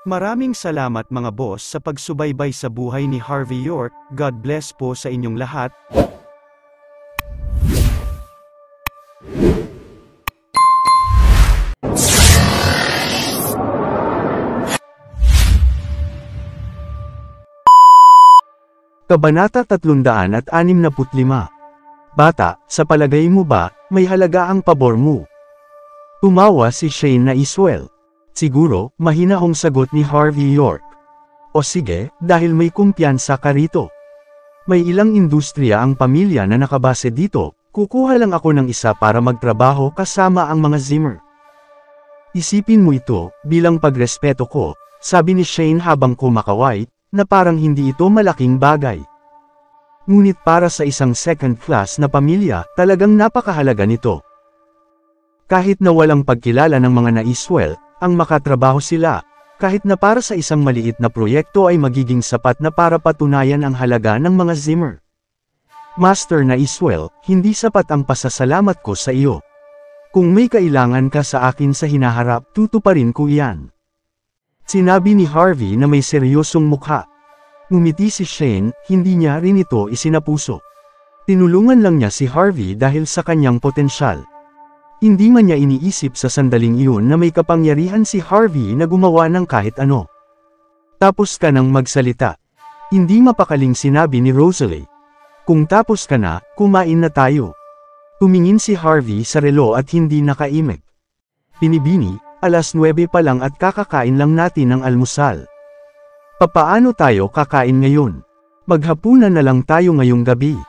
Maraming salamat mga boss sa pagsubaybay sa buhay ni Harvey York. God bless po sa inyong lahat. Kabanata 365. Bata, sa palagay mo ba, may halaga ang pabor mo? Tumawa si Shane na Iswell. Siguro, mahinahong sagot ni Harvey York. O sige, dahil may kumpiyansa ka rito. May ilang industriya ang pamilya na nakabase dito, kukuha lang ako ng isa para magtrabaho kasama ang mga Zimmer. Isipin mo ito, bilang pagrespeto ko, sabi ni Shane habang kumakaway, na parang hindi ito malaking bagay. Ngunit para sa isang second class na pamilya, talagang napakahalaga nito. Kahit na walang pagkilala ng mga na-Iswell, ang makatrabaho sila, kahit na para sa isang maliit na proyekto ay magiging sapat na para patunayan ang halaga ng mga Zimmer. Master na Iswell, hindi sapat ang pasasalamat ko sa iyo. Kung may kailangan ka sa akin sa hinaharap, tutuparin ko iyan. Sinabi ni Harvey na may seryosong mukha. Ngumiti si Shane, hindi niya rin ito isinapuso. Tinulungan lang niya si Harvey dahil sa kanyang potensyal. Hindi man niya iniisip sa sandaling iyon na may kapangyarihan si Harvey na gumawa ng kahit ano. Tapos ka nang magsalita. Hindi mapakaling sinabi ni Rosalie. Kung tapos ka na, kumain na tayo. Tumingin si Harvey sa relo at hindi nakaimik. Pinibini, alas 9 pa lang at kakakain lang natin ng almusal. Papaano tayo kakain ngayon? Maghapunan na lang tayo ngayong gabi.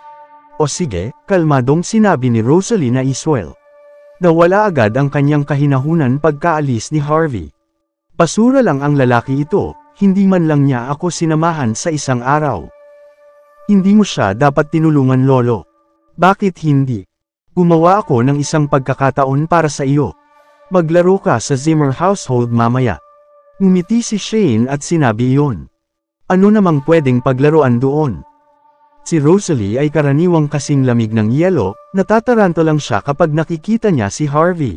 O sige, kalmadong sinabi ni Rosalie na Iswell. Nawala agad ang kanyang kahinahunan pagkaalis ni Harvey. Basura lang ang lalaki ito, hindi man lang niya ako sinamahan sa isang araw. Hindi mo siya dapat tinulungan lolo. Bakit hindi? Gumawa ako ng isang pagkakataon para sa iyo. Maglaro ka sa Zimmer household mamaya. Ngumiti si Shane at sinabi iyon. Ano namang pwedeng paglaruan doon? Si Rosalie ay karaniwang kasing lamig ng yelo, natataranto lang siya kapag nakikita niya si Harvey.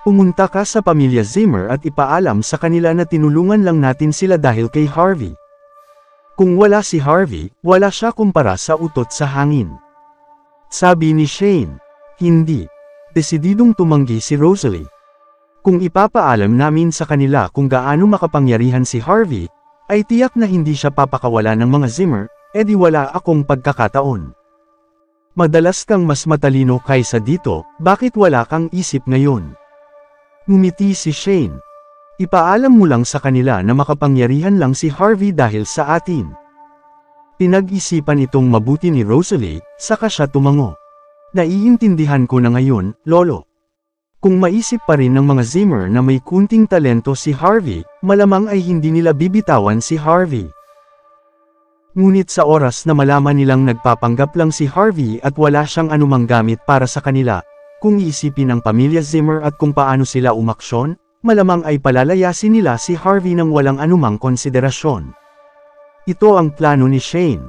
Pumunta ka sa pamilya Zimmer at ipaalam sa kanila na tinulungan lang natin sila dahil kay Harvey. Kung wala si Harvey, wala siya kumpara sa utot sa hangin. Sabi ni Shane. Hindi. Desididong tumanggi si Rosalie. Kung ipapaalam namin sa kanila kung gaano makapangyarihan si Harvey, ay tiyak na hindi siya papakawala ng mga Zimmer, edi wala akong pagkakataon. Madalas kang mas matalino kaysa dito, bakit wala kang isip ngayon? Ngumiti si Shane. Ipaalam mo lang sa kanila na makapangyarihan lang si Harvey dahil sa atin. Pinag-isipan itong mabuti ni Rosalie, saka siya tumango. Naiintindihan ko na ngayon, lolo. Kung maisip pa rin ng mga Zimmer na may kunting talento si Harvey, malamang ay hindi nila bibitawan si Harvey. Ngunit sa oras na malaman nilang nagpapanggap lang si Harvey at wala siyang anumang gamit para sa kanila, kung iisipin ang pamilya Zimmer at kung paano sila umaksyon, malamang ay palalayasin nila si Harvey ng walang anumang konsiderasyon. Ito ang plano ni Shane.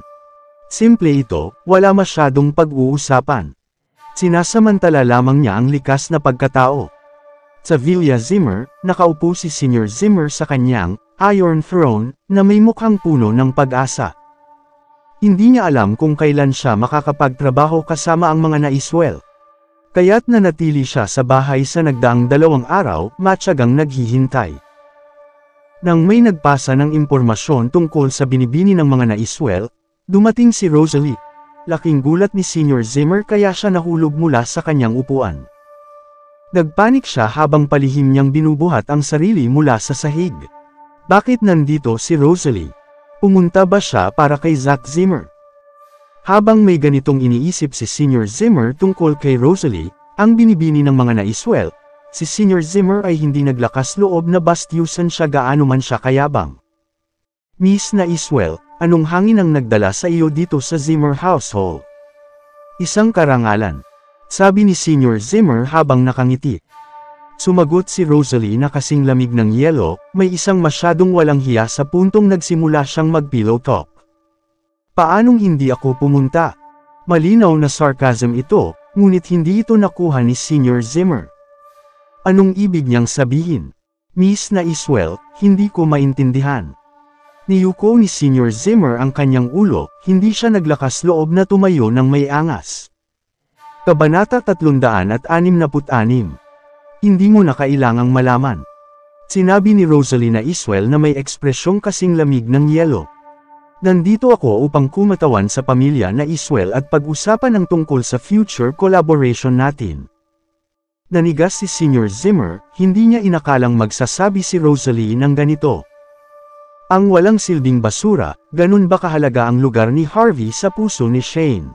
Simple ito, wala masyadong pag-uusapan. Sinasamantala lamang niya ang likas na pagkatao. Sa Villa Zimmer, nakaupo si Senior Zimmer sa kanyang Iron Throne na may mukhang puno ng pag-asa. Hindi niya alam kung kailan siya makakapagtrabaho kasama ang mga na-Iswell. Kaya't nanatili siya sa bahay sa nagdaang 2 araw, matyagang naghihintay. Nang may nagpasa ng impormasyon tungkol sa binibini ng mga na-Iswell, dumating si Rosalie. Laking gulat ni Senior Zimmer kaya siya nahulog mula sa kanyang upuan. Nagpanik siya habang palihim niyang binubuhat ang sarili mula sa sahig. Bakit nandito si Rosalie? Pumunta ba siya para kay Zach Zimmer? Habang may ganitong iniisip si Senior Zimmer tungkol kay Rosalie, ang binibini ng mga na-Iswell, si Senior Zimmer ay hindi naglakas loob na bastyusan siya gaano man siya kayabang. Miss na Iswell, anong hangin ang nagdala sa iyo dito sa Zimmer household? Isang karangalan. Sabi ni Senior Zimmer habang nakangiti. Sumagot si Rosalie na kasing lamig ng yelo, may isang masyadong walang hiya sa puntong nagsimula siyang mag-pillow talk. Paanong hindi ako pumunta? Malinaw na sarcasm ito, ngunit hindi ito nakuha ni Senior Zimmer. Anong ibig niyang sabihin? Miss na Iswell, hindi ko maintindihan. Niyuko ni Senior Zimmer ang kanyang ulo, hindi siya naglakas loob na tumayo ng may angas. Kabanata 366. Hindi mo na kailangang malaman. Sinabi ni Rosalie na Iswell na may ekspresyong kasing lamig ng yelo. Nandito ako upang kumatawan sa pamilya na Iswell at pag-usapan ang tungkol sa future collaboration natin. Nanigas si Senior Zimmer, hindi niya inakalang magsasabi si Rosalie ng ganito. Ang walang silbing basura, ganun ba kahalaga ang lugar ni Harvey sa puso ni Shane?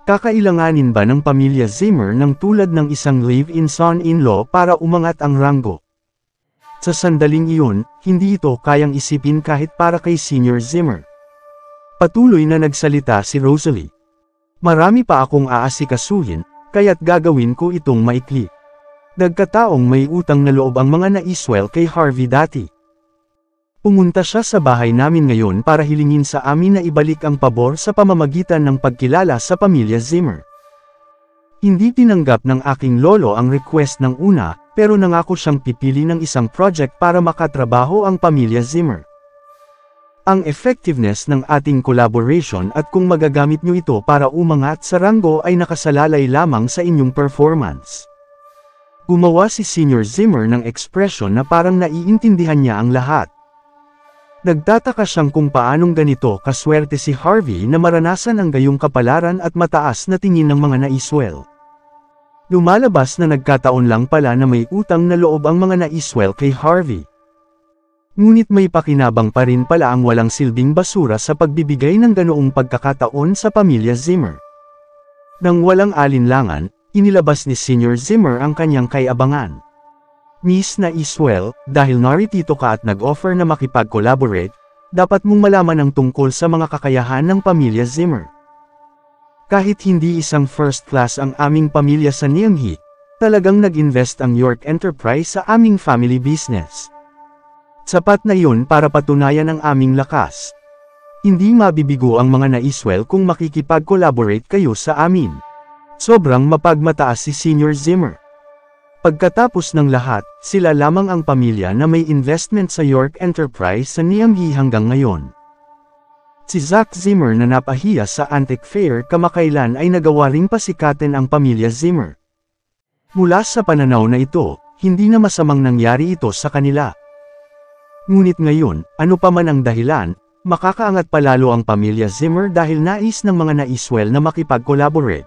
Kakailanganin ba ng pamilya Zimmer ng tulad ng isang live-in son-in-law para umangat ang ranggo? Sa sandaling iyon, hindi ito kayang isipin kahit para kay Senior Zimmer. Patuloy na nagsalita si Rosalie. Marami pa akong aasikasuhin, kaya't gagawin ko itong maikli. Nagkataong may utang na loob ang mga na-Iswell kay Harvey dati. Pumunta siya sa bahay namin ngayon para hilingin sa amin na ibalik ang pabor sa pamamagitan ng pagkilala sa pamilya Zimmer. Hindi tinanggap ng aking lolo ang request ng una, pero nangako siyang pipili ng isang project para makatrabaho ang pamilya Zimmer. Ang effectiveness ng ating collaboration at kung magagamit nyo ito para umangat sa ranggo ay nakasalalay lamang sa inyong performance. Gumawa si Senior Zimmer ng ekspresyon na parang naiintindihan niya ang lahat. Nagtataka siyang kung paanong ganito kaswerte si Harvey na maranasan ang gayong kapalaran at mataas na tingin ng mga na-Iswell. Lumalabas na nagkataon lang pala na may utang na loob ang mga na-Iswell kay Harvey. Ngunit may pakinabang pa rin pala ang walang silbing basura sa pagbibigay ng ganoong pagkakataon sa pamilya Zimmer. Nang walang alinlangan, inilabas ni Senior Zimmer ang kanyang kaiabangan. Miss na Iswell, dahil naritito ka at nag-offer na makipag-collaborate, dapat mong malaman ang tungkol sa mga kakayahan ng pamilya Zimmer. Kahit hindi isang first class ang aming pamilya sa Niamey, talagang nag-invest ang York Enterprise sa aming family business. Sapat na yun para patunayan ang aming lakas. Hindi mabibigo ang mga na-Iswell kung makikipag-collaborate kayo sa amin. Sobrang mapagmataas si Senior Zimmer. Pagkatapos ng lahat, sila lamang ang pamilya na may investment sa York Enterprise sa Niamey hanggang ngayon. Si Zack Zimmer na napahiya sa Antique Fair kamakailan ay nagawa ring pasikatin ang pamilya Zimmer. Mula sa pananaw na ito, hindi na masamang nangyari ito sa kanila. Ngunit ngayon, ano pa man ang dahilan, makakaangat palalo ang pamilya Zimmer dahil nais ng mga na-Iswell na makipag-collaborate.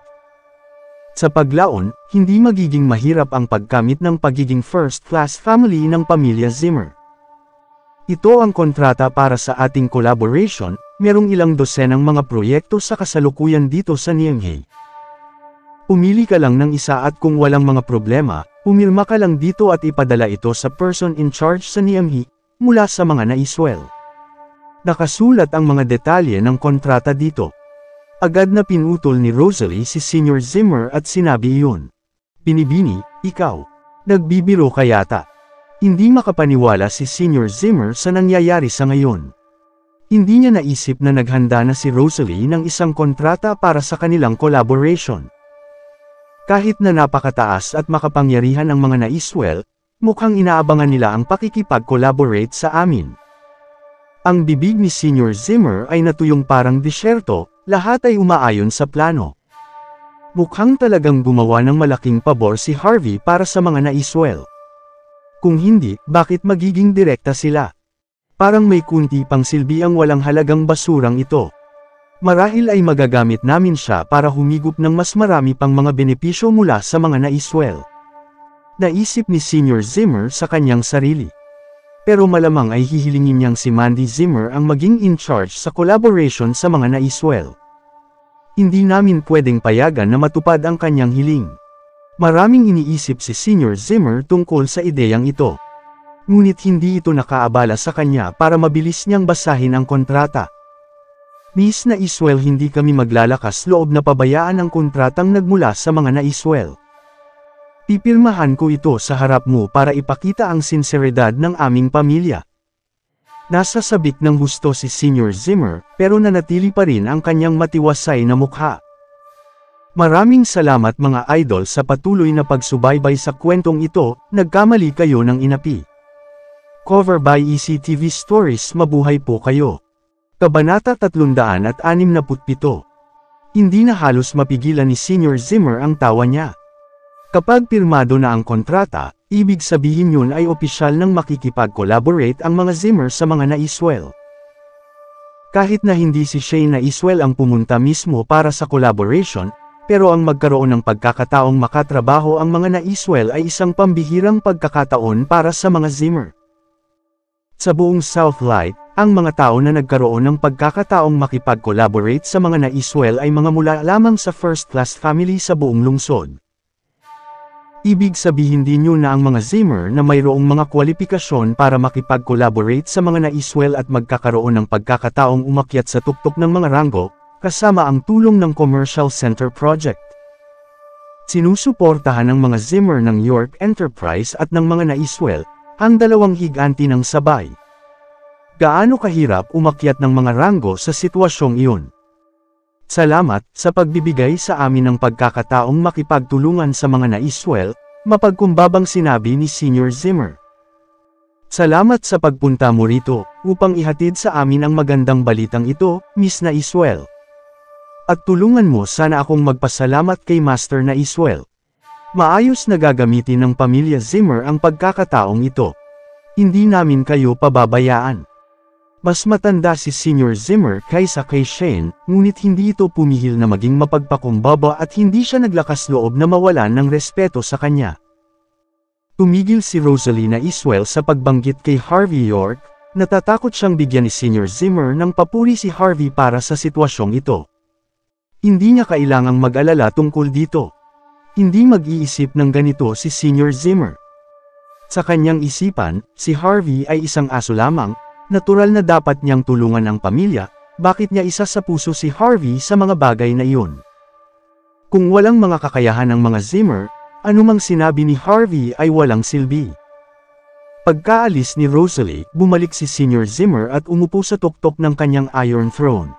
Sa paglaon, hindi magiging mahirap ang pagkamit ng pagiging first-class family ng pamilya Zimmer. Ito ang kontrata para sa ating collaboration, merong ilang dosenang mga proyekto sa kasalukuyan dito sa Niamey. Pumili ka lang ng isa at kung walang mga problema, pumirma ka lang dito at ipadala ito sa person in charge sa Niamey, mula sa mga na-Iswell. Nakasulat ang mga detalye ng kontrata dito. Agad na pinutol ni Rosalie si Senior Zimmer at sinabi iyon. Binibini, ikaw. Nagbibiro ka yata. Hindi makapaniwala si Senior Zimmer sa nangyayari sa ngayon. Hindi niya naisip na naghanda na si Rosalie ng isang kontrata para sa kanilang collaboration. Kahit na napakataas at makapangyarihan ang mga na-Iswell, mukhang inaabangan nila ang pakikipag-collaborate sa amin. Ang bibig ni Senior Zimmer ay natuyong parang disyerto, lahat ay umaayon sa plano. Mukhang talagang gumawa ng malaking pabor si Harvey para sa mga na-Iswell. Kung hindi, bakit magiging direkta sila? Parang may kunti pang silbi ang walang halagang basurang ito. Marahil ay magagamit namin siya para humigop ng mas marami pang mga benepisyo mula sa mga na-Iswell. Naisip ni Senior Zimmer sa kanyang sarili. Pero malamang ay hihilingin niyang si Mandy Zimmer ang maging in charge sa collaboration sa mga na-Iswell. Hindi namin pwedeng payagan na matupad ang kanyang hiling. Maraming iniisip si Senior Zimmer tungkol sa ideyang ito. Ngunit hindi ito nakaabala sa kanya para mabilis niyang basahin ang kontrata. Miss na Iswell, hindi kami maglalakas loob na pabayaan ang kontratang nagmula sa mga na-Iswell. Pipirmahan ko ito sa harap mo para ipakita ang sinseridad ng aming pamilya. Nasa sabik ng husto si Senior Zimmer, pero nanatili pa rin ang kanyang matiwasay na mukha. Maraming salamat mga idol sa patuloy na pagsubaybay sa kwentong ito, nagkamali kayo ng inapi. Cover by ECTV Stories. Mabuhay po kayo. Kabanata 367. Hindi na halos mapigilan ni Sr. Zimmer ang tawa niya. Kapag pirmado na ang kontrata, ibig sabihin yun ay opisyal nang makikipag-collaborate ang mga Zimmer sa mga naiswell. Kahit na hindi si Shane Naiswell ang pumunta mismo para sa collaboration, pero ang magkaroon ng pagkakataong makatrabaho ang mga naiswell ay isang pambihirang pagkakataon para sa mga Zimmer. Sa buong Southlight, ang mga tao na nagkaroon ng pagkakataong makipag-collaborate sa mga naiswell ay mga mula lamang sa first-class family sa buong lungsod. Ibig sabihin din yun na ang mga Zimmer na mayroong mga kwalifikasyon para makipag-collaborate sa mga naiswell at magkakaroon ng pagkakataong umakyat sa tuktok ng mga ranggo, kasama ang tulong ng Commercial Center Project. Sinusuportahan ng mga Zimmer ng York Enterprise at ng mga naiswell, ang dalawang higanti ng sabay. Gaano kahirap umakyat ng mga ranggo sa sitwasyong iyon? Salamat sa pagbibigay sa amin ng pagkakataong makipagtulungan sa mga naiswell, mapagkumbabang sinabi ni Sr. Zimmer. Salamat sa pagpunta mo rito, upang ihatid sa amin ang magandang balitang ito, Miss Naiswell. At tulungan mo sana akong magpasalamat kay Master Naiswell. Maayos na gagamitin ng pamilya Zimmer ang pagkakataong ito. Hindi namin kayo pababayaan. Mas matanda si Sr. Zimmer kaysa kay Shane, ngunit hindi ito pumihil na maging mapagpakumbaba at hindi siya naglakas loob na mawalan ng respeto sa kanya. Tumigil si Rosalie Naiswell sa pagbanggit kay Harvey York, natatakot siyang bigyan ni Sr. Zimmer ng papuri si Harvey para sa sitwasyong ito. Hindi niya kailangang mag-alala tungkol dito. Hindi mag-iisip ng ganito si Sr. Zimmer. Sa kanyang isipan, si Harvey ay isang aso lamang, natural na dapat niyang tulungan ang pamilya, bakit niya isa sa puso si Harvey sa mga bagay na iyon? Kung walang mga kakayahan ng mga Zimmer, anumang sinabi ni Harvey ay walang silbi. Pagkaalis ni Rosalie, bumalik si Sr. Zimmer at umupo sa tuktok ng kanyang Iron Throne.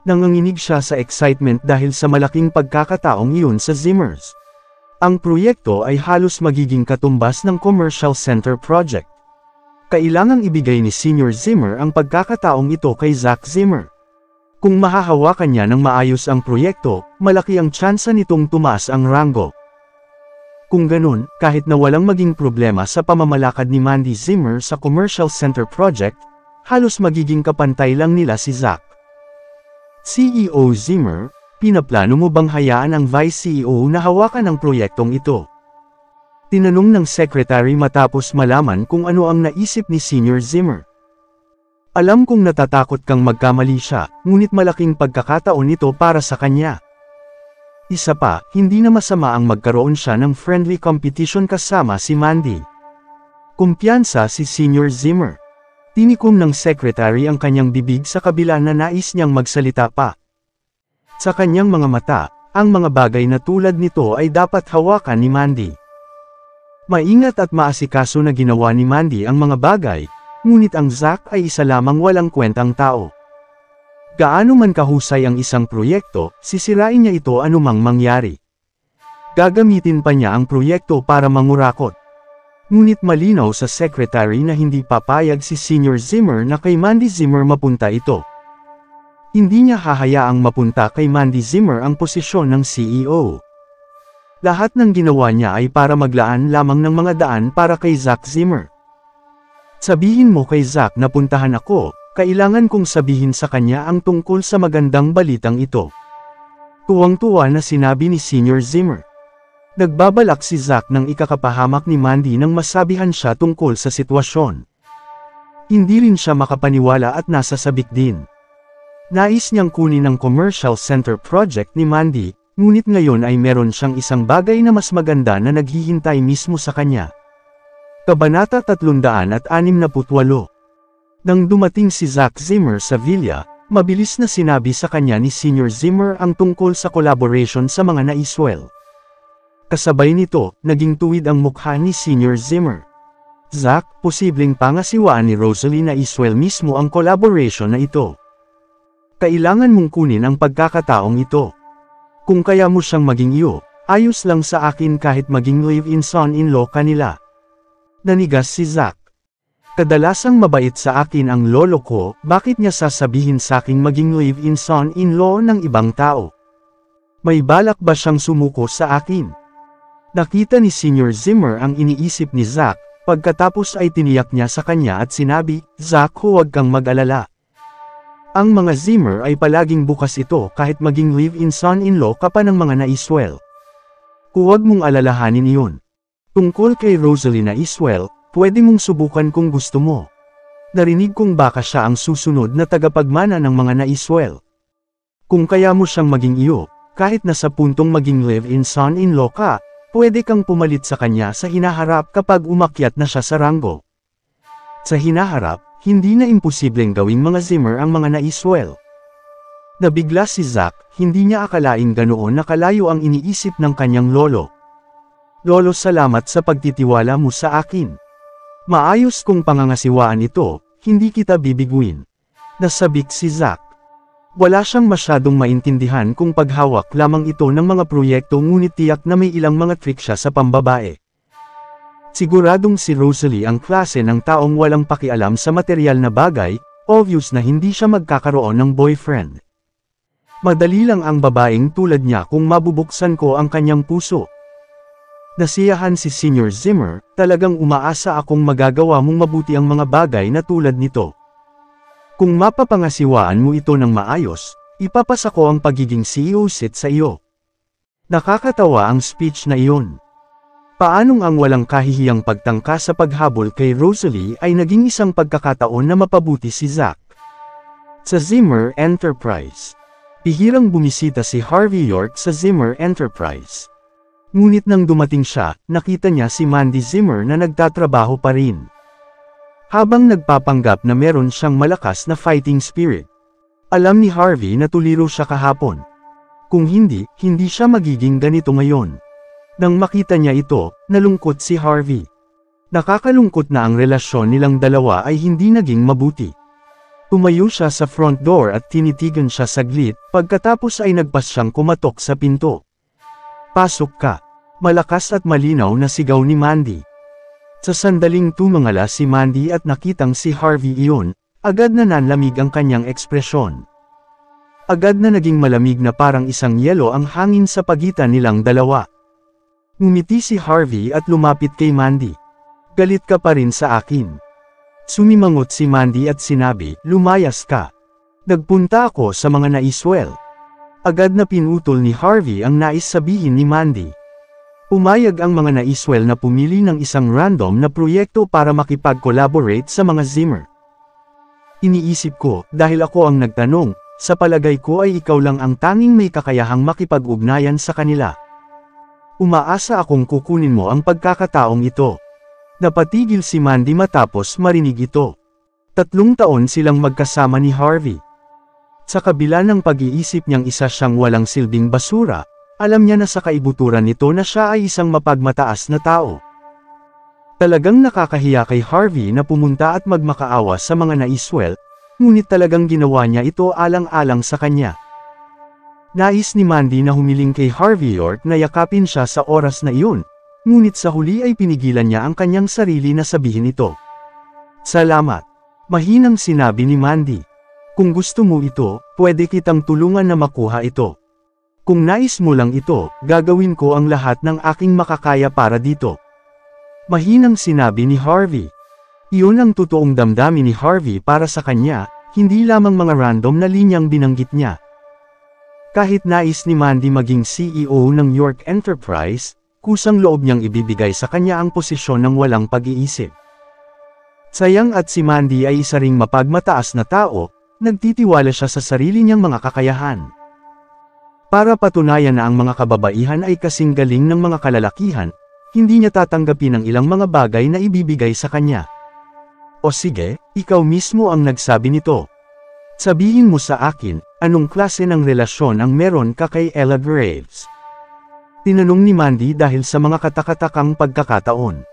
Nanganginig siya sa excitement dahil sa malaking pagkakataong iyon sa Zimmers. Ang proyekto ay halos magiging katumbas ng Commercial Center Project. Kailangang ibigay ni Sr. Zimmer ang pagkakataong ito kay Zack Zimmer. Kung mahahawakan niya ng maayos ang proyekto, malaki ang tsansa nitong tumaas ang ranggo. Kung ganun, kahit na walang maging problema sa pamamalakad ni Mandy Zimmer sa Commercial Center Project, halos magiging kapantay lang nila si Zack. CEO Zimmer, pinaplano mo bang hayaan ang Vice CEO na hawakan ang proyektong ito? Tinanong ng secretary matapos malaman kung ano ang naisip ni Sr. Zimmer. Alam kong natatakot kang magkamali siya, ngunit malaking pagkakataon ito para sa kanya. Isa pa, hindi na masama ang magkaroon siya ng friendly competition kasama si Mandy. Kumpiyansa si Sr. Zimmer. Tinikom ng secretary ang kanyang bibig sa kabila na nais niyang magsalita pa. Sa kanyang mga mata, ang mga bagay na tulad nito ay dapat hawakan ni Mandy. Maingat at maasikaso na ginawa ni Mandy ang mga bagay, ngunit ang Zack ay isa lamang walang kwentang tao. Gaano man kahusay ang isang proyekto, sisirain niya ito anumang mangyari. Gagamitin pa niya ang proyekto para mangurakot. Ngunit malinaw sa secretary na hindi papayag si Sr. Zimmer na kay Mandy Zimmer mapunta ito. Hindi niya hahayaang mapunta kay Mandy Zimmer ang posisyon ng CEO. Lahat ng ginawa niya ay para maglaan lamang ng mga daan para kay Zack Zimmer. Sabihin mo kay Zack na puntahan ako, kailangan kong sabihin sa kanya ang tungkol sa magandang balitang ito. Tuwang-tuwa na sinabi ni Sr. Zimmer. Nagbabalak si Zack ng ikakapahamak ni Mandy nang masabihan siya tungkol sa sitwasyon. Hindi rin siya makapaniwala at nasasabik din. Nais niyang kunin ang Commercial Center Project ni Mandy, ngunit ngayon ay meron siyang isang bagay na mas maganda na naghihintay mismo sa kanya. Kabanata 368. Nang dumating si Zack Zimmer sa villa, mabilis na sinabi sa kanya ni Sr. Zimmer ang tungkol sa collaboration sa mga naiswell. Kasabay nito, naging tuwid ang mukha ni Sr. Zimmer. Zack, posibleng pangasiwaan ni Rosalie Naiswell mismo ang collaboration na ito. Kailangan mong kunin ang pagkakataong ito. Kung kaya mo siyang maging iyo, ayos lang sa akin kahit maging live-in son-in-law kanila. Nanigas si Zack. Kadalasang mabait sa akin ang lolo ko, bakit niya sasabihin saking maging live-in son-in-law ng ibang tao? May balak ba siyang sumuko sa akin? Nakita ni Senior Zimmer ang iniisip ni Zack, pagkatapos ay tiniyak niya sa kanya at sinabi, Zack, huwag kang mag-alala. Ang mga Zimmer ay palaging bukas ito kahit maging live-in son-in-law ka pa ng mga naiswell. Huwag mong alalahanin iyon. Tungkol kay Rosalie Naiswell, pwede mong subukan kung gusto mo. Narinig kong baka siya ang susunod na tagapagmana ng mga naiswell. Kung kaya mo siyang maging iyo, kahit nasa puntong maging live-in son-in-law ka, pwede kang pumalit sa kanya sa hinaharap kapag umakyat na siya sa ranggo. Sa hinaharap, hindi na imposibleng gawing mga Zimmer ang mga naiswell. Nabigla si Zack, hindi niya akalaing ganoon nakalayo ang iniisip ng kanyang lolo. Lolo, salamat sa pagtitiwala mo sa akin. Maayos kong pangangasiwaan ito, hindi kita bibiguin. Nasabik si Zack. Wala siyang masyadong maintindihan kung paghawak lamang ito ng mga proyekto, ngunit tiyak na may ilang mga trick siya sa pambabae. Siguradong si Rosalie ang klase ng taong walang pakialam sa material na bagay, obvious na hindi siya magkakaroon ng boyfriend. Madali lang ang babaeng tulad niya kung mabubuksan ko ang kanyang puso. Nasiyahan si Senior Zimmer, talagang umaasa akong magagawa mong mabuti ang mga bagay na tulad nito. Kung mapapangasiwaan mo ito ng maayos, ipapasa ko ang pagiging CEO seat sa iyo. Nakakatawa ang speech na iyon. Paanong ang walang kahihiyang pagtangka sa paghabol kay Rosalie ay naging isang pagkakataon na mapabuti si Zack. Sa Zimmer Enterprise. Bihirang bumisita si Harvey York sa Zimmer Enterprise. Ngunit nang dumating siya, nakita niya si Mandy Zimmer na nagtatrabaho pa rin. Habang nagpapanggap na meron siyang malakas na fighting spirit. Alam ni Harvey na tuliro siya kahapon. Kung hindi, hindi siya magiging ganito ngayon. Nang makita niya ito, nalungkot si Harvey. Nakakalungkot na ang relasyon nilang dalawa ay hindi naging mabuti. Tumayo siya sa front door at tinitigan siya saglit, pagkatapos ay nagpas siyang kumatok sa pinto. Pasok ka. Malakas at malinaw na sigaw ni Mandy. Sa sandaling tumangala si Mandy at nakitang si Harvey iyon, agad na nanlamig ang kanyang ekspresyon. Agad na naging malamig na parang isang yelo ang hangin sa pagitan nilang dalawa. Ngumiti si Harvey at lumapit kay Mandy. Galit ka pa rin sa akin. Sumimangot si Mandy at sinabi, lumayas ka. Nagpunta ako sa mga naiswell. Agad na pinutol ni Harvey ang nais sabihin ni Mandy. Pumayag ang mga naiswell na pumili ng isang random na proyekto para makipag-collaborate sa mga Zimmer. Iniisip ko, dahil ako ang nagtanong, sa palagay ko ay ikaw lang ang tanging may kakayahang makipag-ugnayan sa kanila. Umaasa akong kukunin mo ang pagkakataong ito. Napatigil si Mandy matapos marinig ito. 3 taon silang magkasama ni Harvey. Sa kabila ng pag-iisip niyang isa siyang walang silbing basura, alam niya na sa kaibuturan nito na siya ay isang mapagmataas na tao. Talagang nakakahiya kay Harvey na pumunta at magmakaawa sa mga naiswell, ngunit talagang ginawa niya ito alang-alang sa kanya. Nais ni Mandy na humiling kay Harvey York na yakapin siya sa oras na iyon, ngunit sa huli ay pinigilan niya ang kanyang sarili na sabihin ito. Salamat. Mahinang sinabi ni Mandy. Kung gusto mo ito, pwede kitang tulungan na makuha ito. Kung nais mo lang ito, gagawin ko ang lahat ng aking makakaya para dito. Mahinang sinabi ni Harvey. Iyon ang totoong damdamin ni Harvey para sa kanya, hindi lamang mga random na linyang binanggit niya. Kahit nais ni Mandy maging CEO ng York Enterprise, kusang loob niyang ibibigay sa kanya ang posisyon ng walang pag-iisip. Sayang at si Mandy ay isa ring mapagmataas na tao, nagtitiwala siya sa sarili niyang mga kakayahan. Para patunayan na ang mga kababaihan ay kasing galing ng mga kalalakihan, hindi niya tatanggapin ang ilang mga bagay na ibibigay sa kanya. O sige, ikaw mismo ang nagsabi nito. Sabihin mo sa akin, anong klase ng relasyon ang meron ka kay Ella Graves? Tinanong ni Mandy dahil sa mga katakatakang pagkakataon.